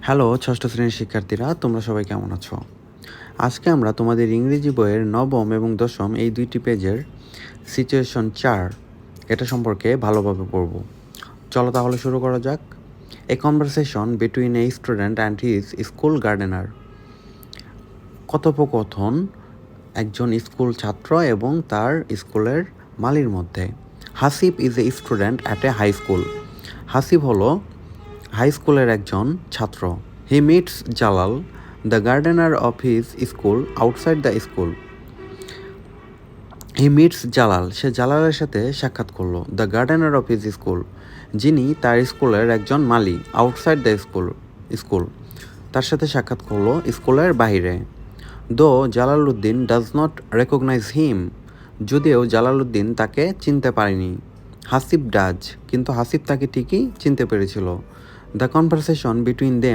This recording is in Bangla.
হ্যালো ষষ্ঠ শ্রেণীর শিক্ষার্থীরা, তোমরা সবাই কেমন আছো? আজকে আমরা তোমাদের ইংরেজি বইয়ের নবম এবং দশম এই দুইটি পেজের সিচুয়েশন 4 এটা সম্পর্কে ভালোভাবে পড়ব। চলো তাহলে শুরু করা যাক। A conversation between a student and his school gardener. কথোপকথন একজন স্কুল ছাত্র এবং তার স্কুলের মালির মধ্যে। Hasib is a student at a high school. Hasib হলো হাই স্কুলের একজন ছাত্র। He meets Jalal, the gardener of his school, outside the school. He meets Jalal, সে জালালের সাথে সাক্ষাৎ করলো। The gardener of his school, যিনি তার স্কুলের একজন মালি। আউটসাইড দ্য স্কুল, তার সাথে সাক্ষাৎ করলো স্কুলের বাইরে। দো জালালউদ্দিন ডাজ নট রেকগনাইজ হিম, যদিও জালালউদ্দিন তাকে চিনতে পারেনি। হাসিব ডাজ, কিন্তু হাসিব তাকে ঠিকই চিনতে পেরেছিল। The conversation between them